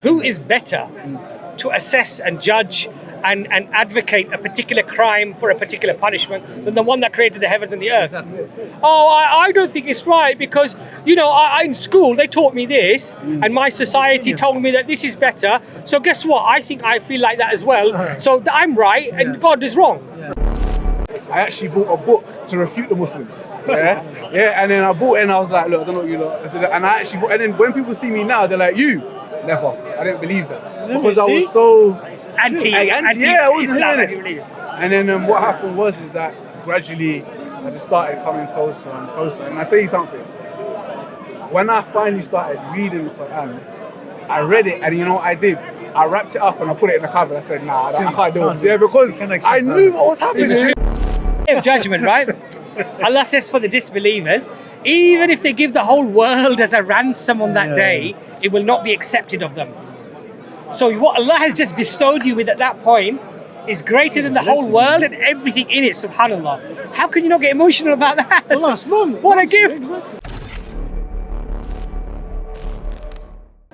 Who is better to assess and judge and advocate a particular crime for a particular punishment than the one that created the heavens and the earth? Oh, I don't think it's right because, you know, in school they taught me this and my society told me that this is better. So guess what? I feel like that as well. So I'm right and God is wrong. I actually bought a book to refute the Muslims. Yeah, and then I bought it and I was like, look, I don't know what you lot. And I actually bought, and then when people see me now, they're like, you? Never. I didn't believe that. Because I was so anti yeah, I wasn't Islam, hearing it. And then what happened was that gradually I just started coming closer and closer. And I tell you something, when I finally started reading the Quran, I read it and you know what I did? I wrapped it up and I put it in the cupboard. I said, nah, I can't do it. Yeah, because I knew what was happening. Of judgment, right? Allah says for the disbelievers, even if they give the whole world as a ransom on that day, it will not be accepted of them. So what Allah has just bestowed you with at that point is greater than the whole world and everything in it, subhanAllah. How can you not get emotional about that? What a gift!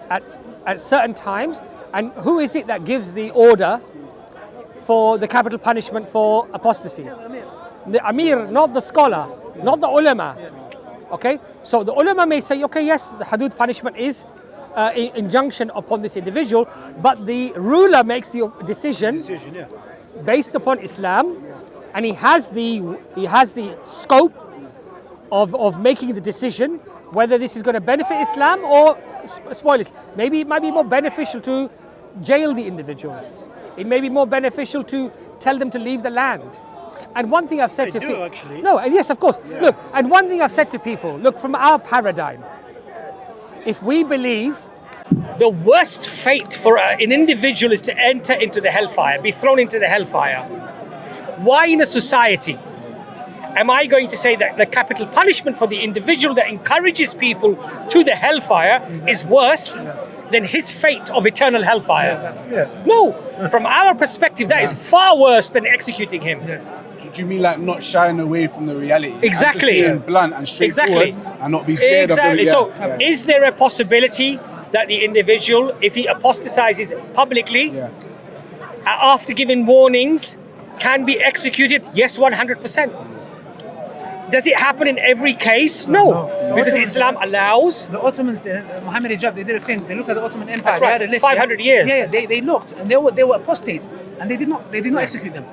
At certain times, and who is it that gives the order for the capital punishment for apostasy? The Amir, not the scholar, not the ulama. Okay, so the ulama may say, okay, yes, the hudud punishment is injunction upon this individual, but the ruler makes the decision based upon Islam, and he has the scope of making the decision whether this is going to benefit Islam or spoil it. Maybe it might be more beneficial to jail the individual. It may be more beneficial to tell them to leave the land. And one thing I've said to people, no, and yes, of course. Yeah. Look, and one thing I've said to people, look, from our paradigm, if we believe the worst fate for an individual is to enter into the hellfire, be thrown into the hellfire, why in a society am I going to say that the capital punishment for the individual that encourages people to the hellfire is worse than his fate of eternal hellfire? No, from our perspective, that is far worse than executing him. Do you mean like not shying away from the reality? Exactly. And just being blunt and straightforward and not be scared of the reality. So, is there a possibility that the individual, if he apostatizes publicly, after giving warnings, can be executed? Yes, 100%. Does it happen in every case? No. Because Islam allows. The Ottomans, Muhammad Ijab, they did a thing. They looked at the Ottoman Empire. That's right. They had a list, 500 years. Yeah, they looked and they were apostates, and they did not execute them.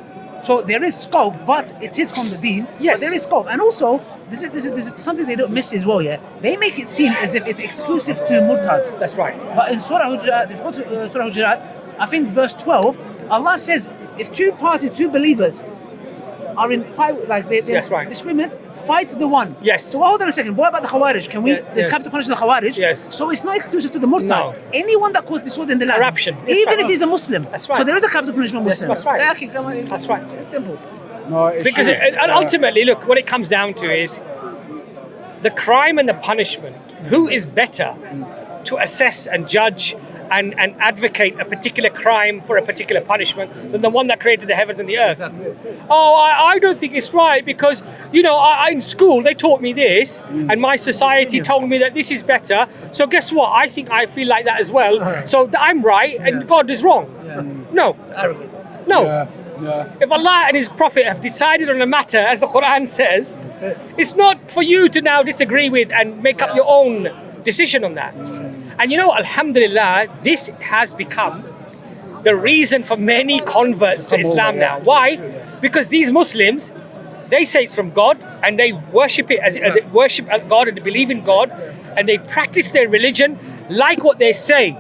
So there is scope, but it is from the deen. Yes, but there is scope, and also this is something they don't miss as well. Yeah, they make it seem as if it's exclusive to murtads. That's right. But in Surah Hujurat, if you go to Surah Hujurat, I think verse 12, Allah says if two believers are in fight, like they're disagreement, fight the one. Yes. So hold on a second. What about the Khawarij? Can we? There's capital punishment the Khawarij. Yes. So it's not exclusive to the murtad. No. Anyone that caused disorder in the land, corruption, even if he's a Muslim. That's right. So there is a capital punishment Muslim. That's right. Okay, come on. That's right. It's simple. No, it's because ultimately, look, what it comes down to is the crime and the punishment. Who is better to assess and judge and advocate a particular crime for a particular punishment than the one that created the heavens and the earth? Oh, I don't think it's right because, you know, in school they taught me this and my society told me that this is better. So guess what? I feel like that as well. So I'm right and God is wrong. No. No. If Allah and His Prophet have decided on a matter, as the Quran says, it's not for you to now disagree with and make up your own decision on that. And you know, alhamdulillah, this has become the reason for many converts to Islam now. Why? Because these Muslims, they say it's from God and they worship it as they worship God and they believe in God and they practice their religion like what they say.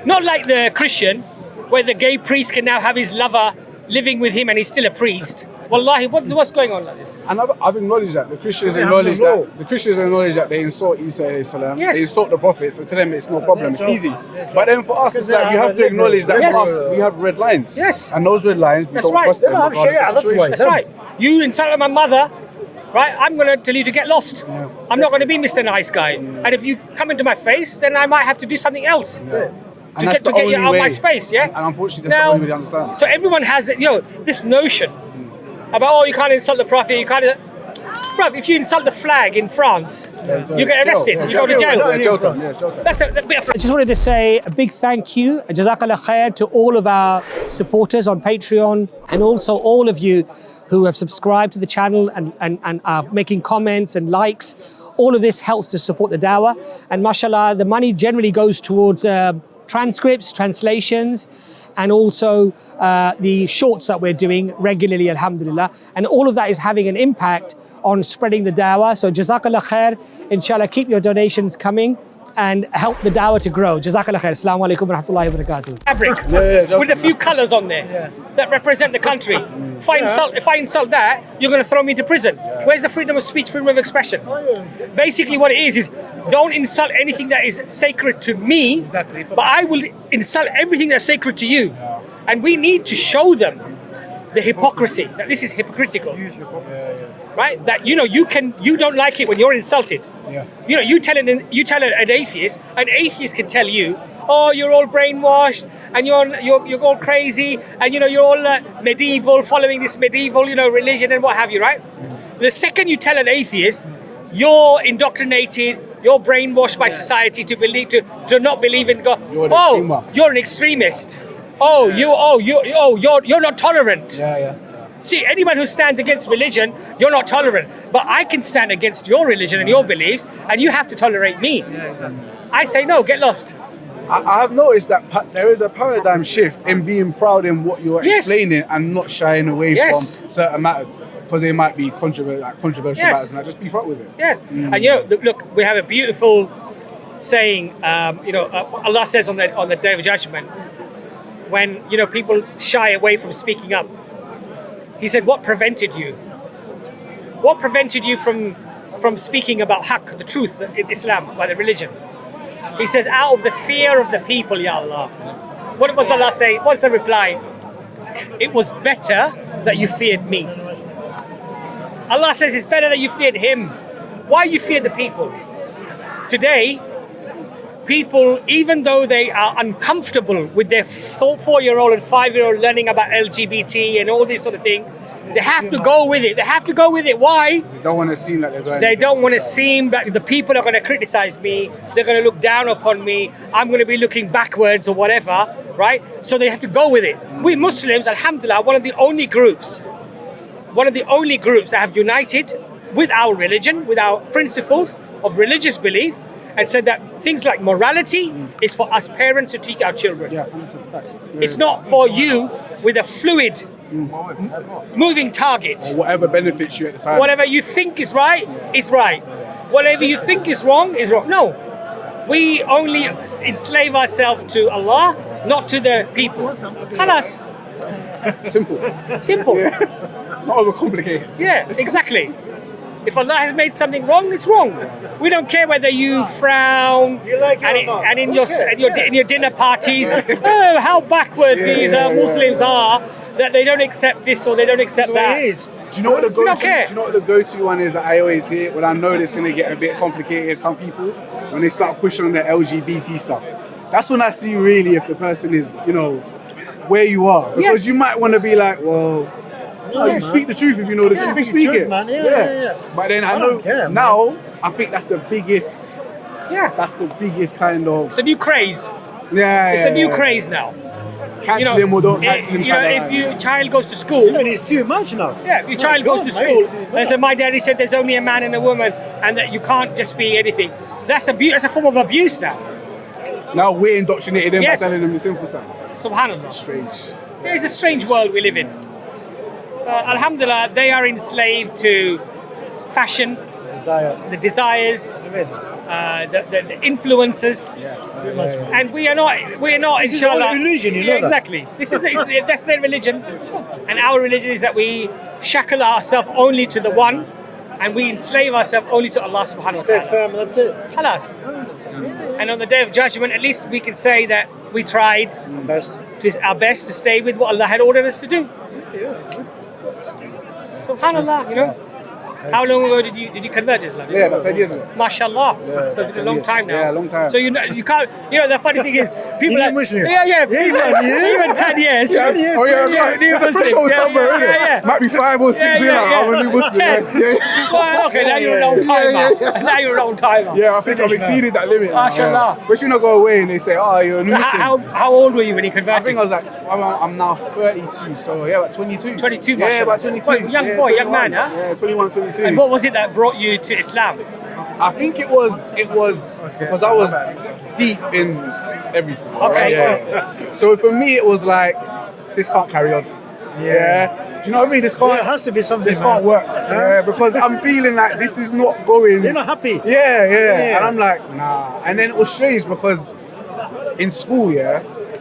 Not like the Christian, where the gay priest can now have his lover living with him and he's still a priest. Wallahi, what's going on like this? And I've acknowledged that. The Christians acknowledge that they insult Isa alayhi salam. Yes. They insult the prophets. So to them it's no problem, it's easy. But then for us, it's like we have to acknowledge that for us, we have red lines. Yes. And those red lines, we don't cross them. That's right. You insulted my mother, right? I'm going to tell you to get lost. I'm not going to be Mr. Nice Guy. And if you come into my face, then I might have to do something else. To get you out of my space, yeah? And unfortunately, that's the only way they understand. So everyone has this notion about, you can't insult the Prophet, you can't. Bruv, if you insult the flag in France, you get arrested. You go to jail. That's a bit of. I just wanted to say a big thank you, Jazakallah khair, to all of our supporters on Patreon, and also all of you who have subscribed to the channel and are making comments and likes. All of this helps to support the dawah, and mashallah, the money generally goes towards transcripts, translations, and also the shorts that we're doing regularly, alhamdulillah. And all of that is having an impact on spreading the dawah. So Jazakallah khair, inshallah, keep your donations coming and help the dawah to grow. Jazakallah khair. Assalamu alaikum wa rahmatullahi wa barakatuh. Fabric with a few colours on there that represent the country. If I insult that, you're going to throw me into prison. Where's the freedom of speech, freedom of expression? Basically what it is don't insult anything that is sacred to me, but I will insult everything that's sacred to you. And we need to show them the hypocrisy, that this is hypocritical. Right? That you don't like it when you're insulted. You tell an atheist can tell you, oh, you're all brainwashed and you're all crazy and you're all medieval, following this medieval religion and what have you, right? The second you tell an atheist you're indoctrinated, you're brainwashed by society to not believe in God, you're an extremist. You're not tolerant. See, anyone who stands against religion, you're not tolerant. But I can stand against your religion and your beliefs, and you have to tolerate me. I say no, get lost. I have noticed that there is a paradigm shift in being proud in what you're explaining and not shying away from certain matters because they might be controversial matters, and I just be front with it. And look, we have a beautiful saying. Allah says on the Day of Judgment, when people shy away from speaking up, He said, what prevented you? What prevented you from speaking about haqq, the truth in Islam, by the religion? He says, out of the fear of the people, Ya Allah. What does Allah say? What's the reply? It was better that you feared me. Allah says it's better that you feared Him. Why you fear the people? Today, people, even though they are uncomfortable with their 4-year-old and 5-year-old learning about LGBT and all this sort of thing, they have to go with it. They have to go with it. Why? They don't want to seem like they're going. They don't want to seem like the people are going to criticize me. They're going to look down upon me. I'm going to be looking backwards or whatever, right? So they have to go with it. We Muslims, alhamdulillah, one of the only groups that have united with our religion, with our principles of religious belief, and said that things like morality is for us parents to teach our children. It's not for you with a fluid moving target. Or whatever benefits you at the time. Whatever you think is right, is right. Whatever you think is wrong, is wrong. No. We only enslave ourselves to Allah, not to the people. Khalas. Simple. It's not overcomplicated. Yeah, exactly. If Allah has made something wrong, it's wrong. We don't care whether you frown and in your dinner parties, oh, how backward these Muslims are that they don't accept this or they don't accept that. Do you know what the go-to? Do you know what the go-to one is that I always hear when I know it's going to get a bit complicated? Some people, when they start pushing on the LGBT stuff, that's when I see really if the person is, where you are, because you might want to be like, well. No, you speak the truth if you know the truth. Speak it, man. Yeah. But then I know now. I think that's the biggest. Yeah. That's the biggest kind of. It's a new craze. Yeah. It's a new craze now. Cancel him or don't cancel him. If your child goes to school, and it's too much now. Yeah, your child goes to school and says, "My daddy said there's only a man and a woman, and that you can't just be anything." That's abuse. That's a form of abuse now. Now we're indoctrinating them by telling them the simple stuff. Subhanallah. Strange. It's a strange world we live in. Alhamdulillah, they are enslaved to fashion, the desires, the influences, and we are not. This is all a religion, you know that. Exactly. That's their religion, and our religion is that we shackle ourselves only to the one, and we enslave ourselves only to Allah Subhanahu wa Taala. Stay firm. That's it. Khalas. And on the Day of Judgment, at least we can say that we tried our best to stay with what Allah had ordered us to do. Subhanallah, How long ago did you convert to Islam? Yeah, about 10 years ago. MashaAllah. Yeah, So it's a 10 long years. time now. Yeah, long time. So you can't, the funny thing is, people You're are Muslim. Yeah, even 10 years. Yeah, oh yeah, new the Muslim. threshold somewhere, isn't it? Yeah. Might be 5 or 6 years now. I'm a new Muslim. 10. Well, okay, now you're an old timer. Now you're an old timer. Yeah, I think I've exceeded that limit. MashaAllah. Yeah. But you not go away and they say, oh, you're a new So Muslim. how old were you when you I converted? think I was like, I'm now 32, so yeah, about 22. 22, Yeah, mashallah. about 22. Well, young Yeah, boy, young 21. man, huh? Yeah, 21, 22. And what was it that brought you to Islam? I think it was because I was deep in everything. Okay. Yeah. So for me, it was like, this can't carry on. Yeah. Do you know what I mean? This can't. There has to be something. This can't work. Yeah, because I'm feeling like this is not going. You're not happy. Yeah. And I'm like, nah. And then it was strange because in school,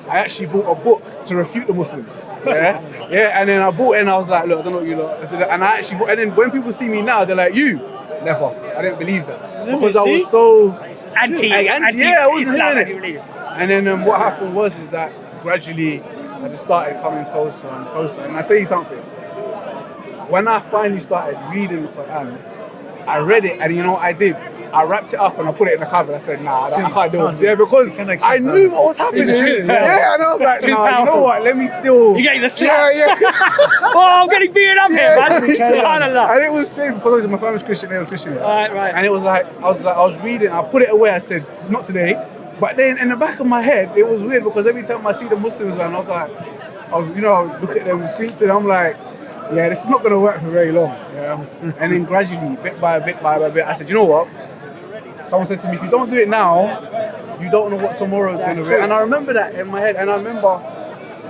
I actually bought a book to refute the Muslims. Yeah. And then I bought it and I was like, look, I don't know what you lot. And I actually bought, and then when people see me now, they're like, you. Never. I didn't believe that. Because I was so Anti yeah, I wasn't Islam. hearing it. And then what happened was that gradually I just started coming closer and closer. And I tell you something, when I finally started reading the Quran, I read it and you know what I did? I wrapped it up and I put it in the cupboard. I said, nah, I can't do it. Yeah, because I knew what was happening. Yeah, and I was like, nah, you know what? Let me still. You getting the slaps? Yeah. Oh, I'm getting beaten up here, man. Subhanallah. And it was strange because my family was Christian, they were Christian. Right. And it was like, I was reading, I put it away, I said, not today. But then in the back of my head, it was weird because every time I see the Muslims, man, I was like, I would look at them, speak to them, I'm like, yeah, this is not going to work for very long. Yeah. And then gradually, bit by bit, I said, you know what? Someone said to me, if you don't do it now, you don't know what tomorrow is going to be. And I remember that in my head. And I remember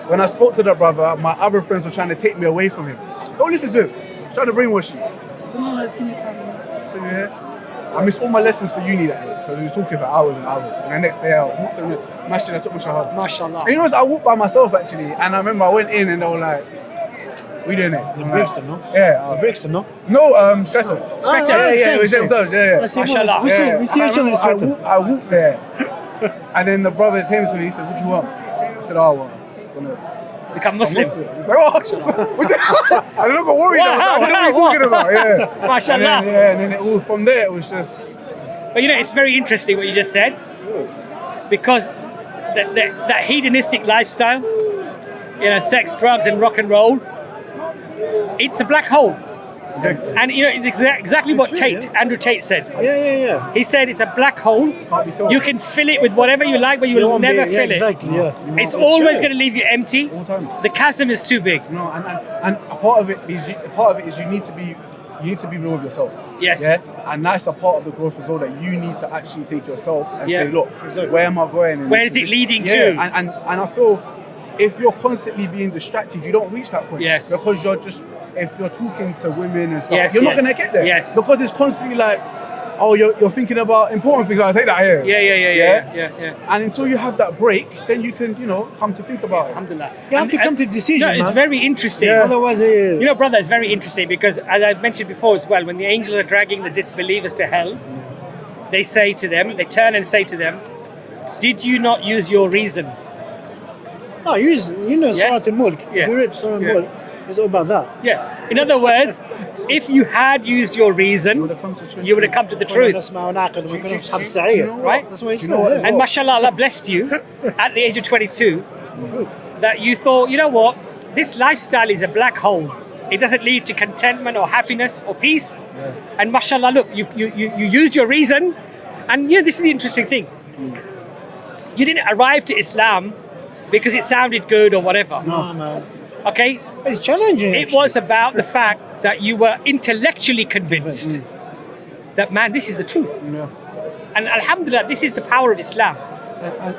when I spoke to that brother, my other friends were trying to take me away from him. Don't listen to him. Trying to brainwash you. I said, no, it's give me time. So yeah. I missed all my lessons for uni that day because we were talking for hours and hours. And the next day, I walked to the masjid, I took my shahad. MashaAllah. And you know what? I walked by myself actually. And I remember I went in and they were like, we doing it. The Brixton, no? Yeah. The Brixton, no? No, Stratton. Yeah, we same time, yeah. MashaAllah. We see each other in Stratton. I walked there, and then the brother came to me. He said, "What do you want?" I said, "Oh, well, I'm gonna Become Muslim. He's like, "Oh, what you-" I don't got worried. I didn't know what you're talking about. Yeah, MashaAllah. And then it was from there. It was just. But it's very interesting what you just said, because that hedonistic lifestyle, sex, drugs, and rock and roll, it's a black hole. And it's exactly what Andrew Tate said. Yeah. He said it's a black hole. You can fill it with whatever you like, but you will never fill it. Exactly, yeah. It's always going to leave you empty. All the time. The chasm is too big. No, and a part of it is you need to be real with yourself. Yes. Yeah. And that's a part of the growth as well, that you need to actually take yourself and Yeah. say, look, where am I going? And Where is it leading to? And I feel if you're constantly being distracted, you don't reach that point. Yes. Because if you're talking to women and stuff, Yes, you're not yes. going to get there. Yes. Because it's constantly like, oh, you're thinking about important things. I'll take that here. Yeah. And until you have that break, then you can, come to think about it. Alhamdulillah. You have to come to a decision, No, it's man. very interesting. Yeah. Otherwise, Brother, it's very interesting because, as I mentioned before as well, when the angels are dragging the disbelievers to hell, they turn and say to them, did you not use your reason? no, Yes. Surat al-Mulk. Yes. If you read Surat Yeah. al-Mulk, it's all about that. Yeah. In other words, if you had used your reason, you would have come to the truth. Right? That's what he Do you know what? says. And mashallah, Allah blessed you at the age of 22 that you thought, you know what, this lifestyle is a black hole. It doesn't lead to contentment or happiness or peace. And mashallah, look, you used your reason. And this is the interesting thing. You didn't arrive to Islam because it sounded good or whatever. No, man. Okay? It's challenging. It was about the fact that you were intellectually convinced that, man, this is the truth. Yeah. And alhamdulillah, this is the power of Islam.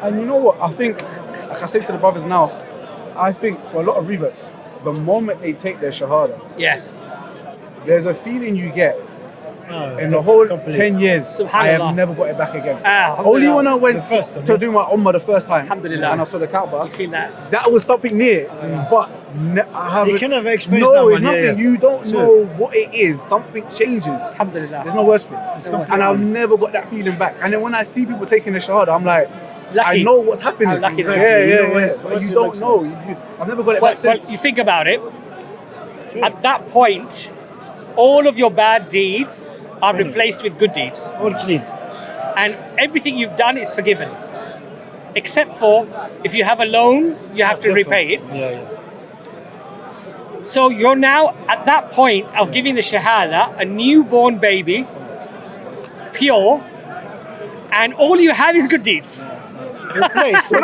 And you know what? I think, like I say to the brothers now, I think for a lot of reverts, the moment they take their shahada, Yes. there's a feeling you get No, in the whole complete. 10 years, I Subhanallah. have never got it back again. Alhamdulillah. Only when I went The first time, to do my Ummah the first time, Alhamdulillah. and I saw the Kaaba, You feel that? that was something near, but I haven't. You can never experience No, that it's one, nothing. yeah, yeah. You don't True. know what it is. Something changes. Alhamdulillah. There's no words for it. And I've never got that feeling back. And then when I see people taking the shahada, I'm like, Lucky. I know what's happening. How lucky that Yeah, is. yeah, You know yeah. what's- But what's you it don't like know. I've never got it Well, back since. you think about it, at that point, all of your bad deeds are replaced with good deeds. All clean. And everything you've done is forgiven. Except for if you have a loan, you have to repay it. Yeah. So you're now at that point of giving the Shahada, a newborn baby, pure, and all you have is good deeds. Replaced. When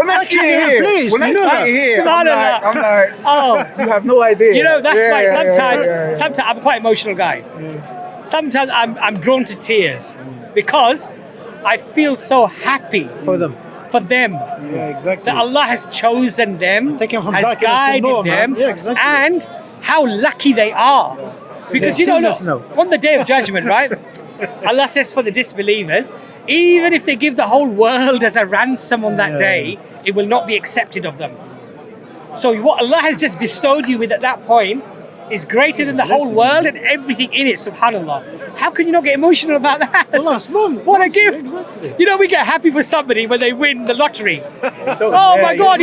I see it here, when I see it here, I'm like, Oh, you have no idea. you know, that's why yeah. sometimes I'm quite an emotional guy. Sometimes I'm drawn to tears because I feel so happy For them. for them. Yeah, exactly. That Allah has chosen them, Taken from has darkness to guided nur, man. them, Yeah, exactly. and how lucky they are. Because They're you know, sinless now. on the day of judgment, right? Allah says for the disbelievers, even if they give the whole world as a ransom on that day, it will not be accepted of them. So what Allah has just bestowed you with at that point is greater than the whole world and everything in it, subhanAllah. How can you not get emotional about that? Allah, it's normal. What a gift. Exactly. You know, we get happy for somebody when they win the lottery. Oh my God,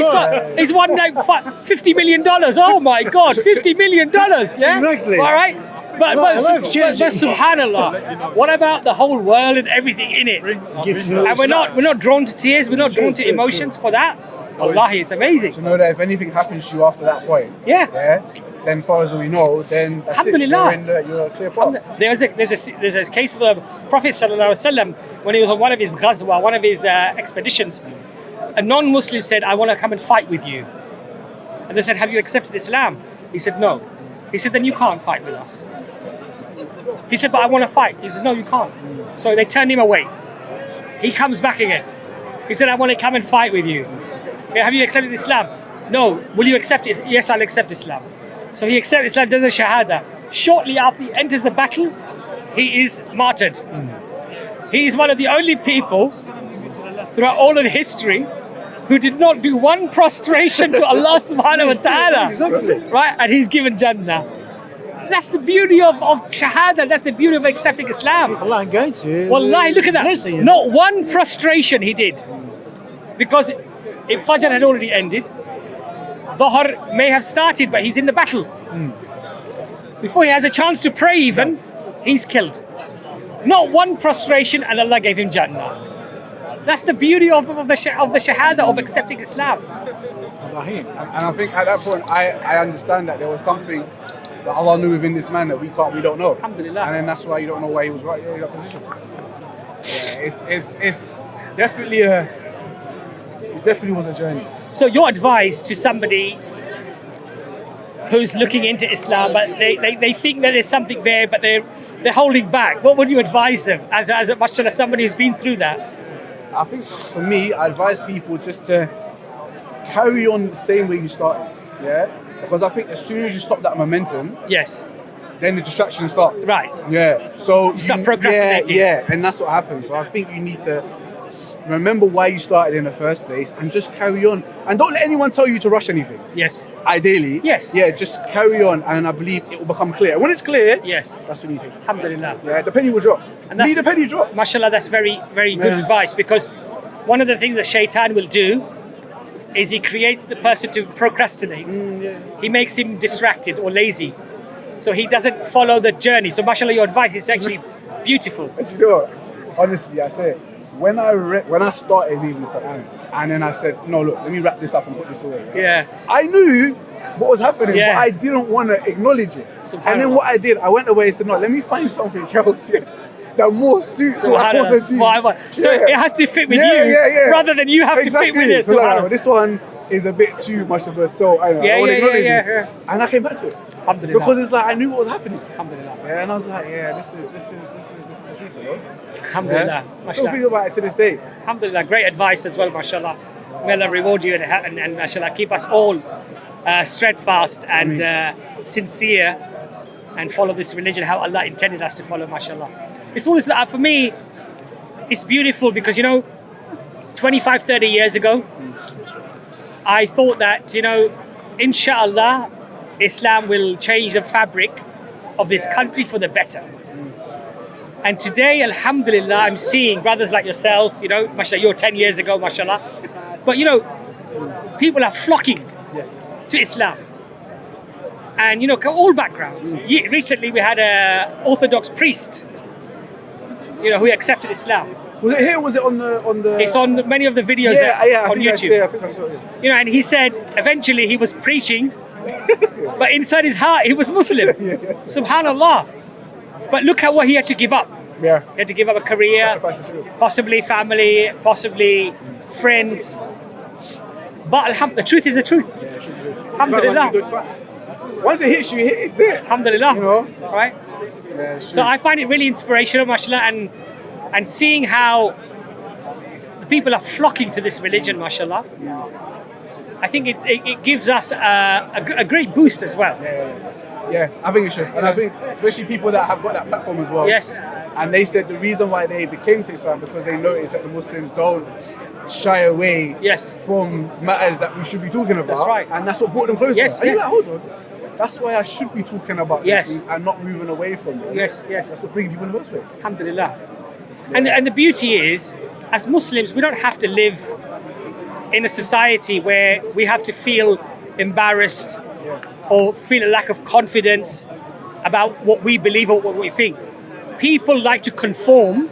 he's won like $50 million. Oh my God, $50 million, yeah? Exactly. All right? But life-changing. subhanAllah, what about the whole world and everything in it? And we're not drawn to tears, we're not drawn to emotions for that. Wallahi, it's amazing. To know that if anything happens to you after that point, Yeah. then far as we know, then that's Alhamdulillah. it. You're a clear path. There's a case of the Prophet ﷺ when he was on one of his ghazwa, one of his expeditions. A non-Muslim said, "I want to come and fight with you." And they said, "Have you accepted Islam?" He said, "No." He said, "Then you can't fight with us." He said, "But I want to fight." He said, "No, you can't." So they turned him away. He comes back again. He said, "I want to come and fight with you." "Yeah, have you accepted Islam?" "No." "Will you accept it?" "Yes, I'll accept Islam." So he accepts Islam, does a shahada. Shortly after he enters the battle, he is martyred. He is one of the only people throughout all of history who did not do one prostration to Allah subhanahu wa ta'ala. Exactly. Right? And he's given Jannah. That's the beauty of shahada, that's the beauty of accepting Islam. Allah ain't going to. Wallahi, look at that. Blessing. Not one prostration he did. Because if Fajr had already ended, Dhuhr may have started, but he's in the battle. Before he has a chance to pray even, he's killed. Not one prostration and Allah gave him Jannah. That's the beauty of the shahada, of accepting Islam. And I think at that point, I understand that there was something that Allah knew within this man that we don't know. Alhamdulillah. And then that's why you don't know why he was right in that position. Yeah, it's definitely it definitely was a journey. So your advice to somebody who's looking into Islam, but they think that there's something there, but they're holding back. What would you advise them as mashallah, somebody who's been through that? I think for me, I advise people just to carry on the same way you started. Yeah? Because I think as soon as you stop that momentum, Yes. then the distractions start. Right. Yeah. So You start procrastinating. Yeah, and that's what happens. So I think you need to remember why you started in the first place and just carry on. And don't let anyone tell you to rush anything. Yes. Ideally. Yes. Yeah, just carry on, and I believe it will become clear. When it's clear, Yes. that's when you take it. Alhamdulillah. Yeah, the penny will drop. And that's- the penny drop. Mashallah, that's very, very good Yeah. advice, because one of the things that shaitan will do is he creates the person to procrastinate. He makes him distracted or lazy. So he doesn't follow the journey. So mashallah, your advice is actually beautiful. But you know what? Honestly, I say it. When I started reading the Quran, and then I said, no, look, let me wrap this up and put this away. Right? Yeah. I knew what was happening, Yeah. but I didn't want to acknowledge it. Subhanallah. And then what I did, I went away and said, no, let me find something else that more suits what I want to do. So it has to fit with Yeah, you, yeah, yeah. rather than you have to fit with it. So like, Subhanallah. this one is a bit too much of a soul. I don't know. Yeah, I want to yeah, acknowledge yeah, this. And I came back to it. Alhamdulillah. Because it's like I knew what was happening. Alhamdulillah. Yeah, and I was like, yeah, this is the truth, you know? Alhamdulillah. Yeah. I still Mashallah. think about it to this day. Alhamdulillah, great advice as well, mashallah. May Allah reward you and mashallah keep us all steadfast and sincere and follow this religion how Allah intended us to follow, mashallah. It's always, for me, it's beautiful because, 25, 30 years ago, I thought that, inshallah, Islam will change the fabric of this country for the better. And today, alhamdulillah, I'm seeing brothers like yourself, mashallah, you're 10 years ago, mashallah. But, people are flocking to Islam. and all backgrounds. Recently, we had a Orthodox priest, who accepted Islam. Was it here? Or was it on the? It's on many of the videos on YouTube. I think I saw it. And he said eventually he was preaching, but inside his heart he was Muslim. Subhanallah. But look at what he had to give up. Yeah. He had to give up a career, possibly family, possibly friends. But the truth is the truth. Alhamdulillah. Once it hits you, it's there. Alhamdulillah. Right? Yeah, so I find it really inspirational, mashallah, and seeing how the people are flocking to this religion, mashallah. I think it gives us a great boost as well. Yeah, I think it should. And I think especially people that have got that platform as well. Yes. And they said the reason why they became to Islam because they noticed that the Muslims don't shy away from matters that we should be talking about. That's right. And that's what brought them closer. Yes, and you're like, hold on. That's why I should be talking about these things and not moving away from them. Yes. That's what brings people in the first place. Alhamdulillah. Yeah. And the beauty is, as Muslims, we don't have to live in a society where we have to feel embarrassed or feel a lack of confidence about what we believe or what we think. People like to conform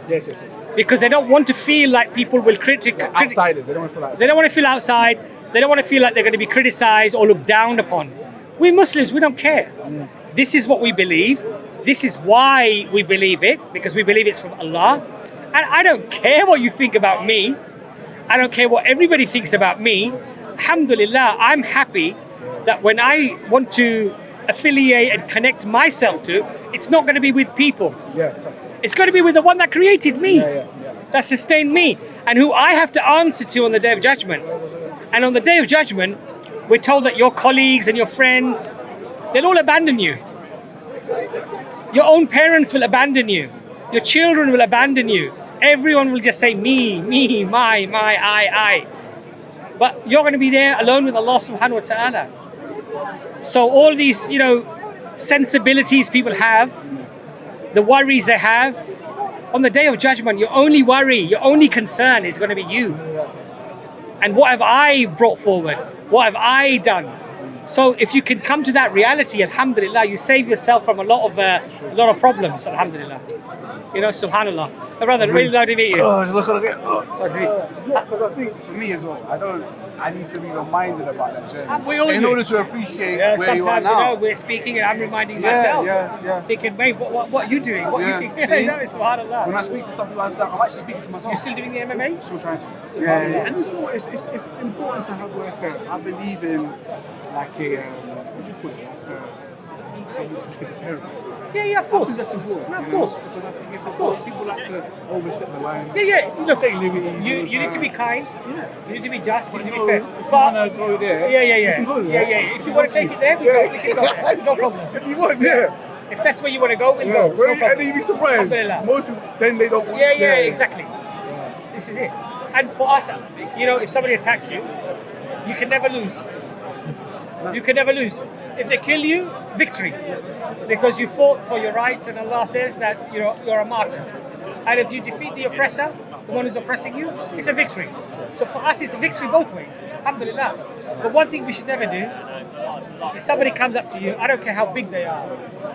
because they don't want to feel like people will outsiders. They don't want to feel outside. They don't want to feel outside. They don't want to feel like they're going to be criticized or looked down upon. We Muslims, we don't care. This is what we believe. This is why we believe it, because we believe it's from Allah. And I don't care what you think about me. I don't care what everybody thinks about me. Alhamdulillah, I'm happy that when I want to affiliate and connect myself to, it's not going to be with people. It's going to be with the one that created me, that sustained me, and who I have to answer to on the Day of Judgment. And on the Day of Judgment, we're told that your colleagues and your friends, they'll all abandon you. Your own parents will abandon you. Your children will abandon you. Everyone will just say me, my, I. But you're going to be there alone with Allah subhanahu wa ta'ala. So all these, sensibilities people have, the worries they have, on the Day of Judgment, your only worry, your only concern is going to be you. And what have I brought forward? What have I done? So if you can come to that reality, alhamdulillah, you save yourself from a lot of problems, alhamdulillah. Subhanallah. My brother, really love to meet you. Oh, just look at it. Because I think for me as well, I need to be reminded about that journey in order to appreciate where you are now. Sometimes, we're speaking and I'm reminding myself. Thinking, mate, what are you doing? What are you thinking? Subhanallah. When I speak to something like that, I'm actually speaking to myself. You're still doing the MMA? Still trying to. And it's important to have I believe in what do you call it? Yeah, of course. I think that's important. No, of course. Because I think of course people like to overstep the line. Look, take liberties. You need to be kind. You need to be just. You need to be fair. If you want to go there, you can go there. If you want to take it there, we can go there. No problem. If you want, If that's where you want to go, we'll go. No problem. And then you'd be surprised. Most people, then they don't want to. Exactly. This is it. And for us, if somebody attacks you, you can never lose. You can never lose. If they kill you, victory. Because you fought for your rights, and Allah says that you're a martyr. And if you defeat the oppressor, the one who's oppressing you, it's a victory. So for us, it's a victory both ways. Alhamdulillah. But one thing we should never do, if somebody comes up to you, I don't care how big they are.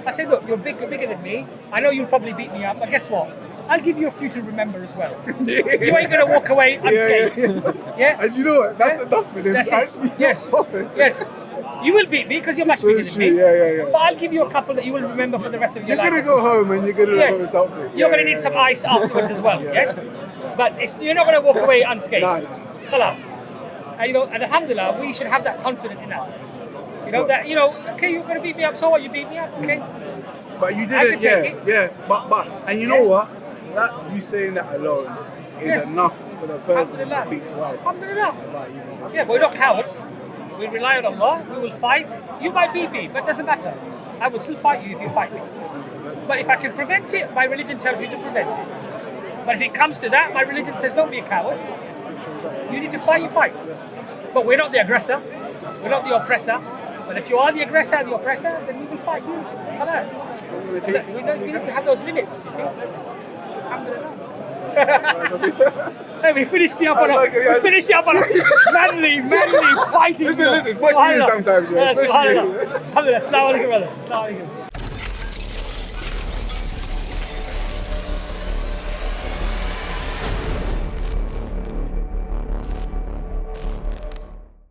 I say, look, you're bigger than me. I know you'll probably beat me up, but guess what? I'll give you a few to remember as well. You ain't going to walk away unscathed. And you know what? That's enough for them. That's it. Yes. You will beat me because you're much bigger than me. But I'll give you a couple that you will remember for the rest of your life. You're going to go home and you're going to remember something. You're going to need some ice afterwards as well, yes? But you're not going to walk away unscathed. Khalas. And alhamdulillah, we should have that confidence in us. Okay, you're going to beat me up, so what? You beat me up, okay? But you didn't, But and you know what? That you saying that alone is enough for the person to speak to us. Alhamdulillah. Yeah, but we're not cowards. We rely on Allah, we will fight. You might beat me, but it doesn't matter. I will still fight you if you fight me. But if I can prevent it, my religion tells me to prevent it. But if it comes to that, my religion says don't be a coward. You need to fight, you fight. But we're not the aggressor, we're not the oppressor. But if you are the aggressor and the oppressor, then we will fight you. We need to have those limits, you see. Alhamdulillah. Hey, we finished it up on a manly fighting. Listen, it's much easier sometimes. Yeah. Subhanallah. Alhamdulillah. Assalamu alaikum, brother. Assalamu alaikum.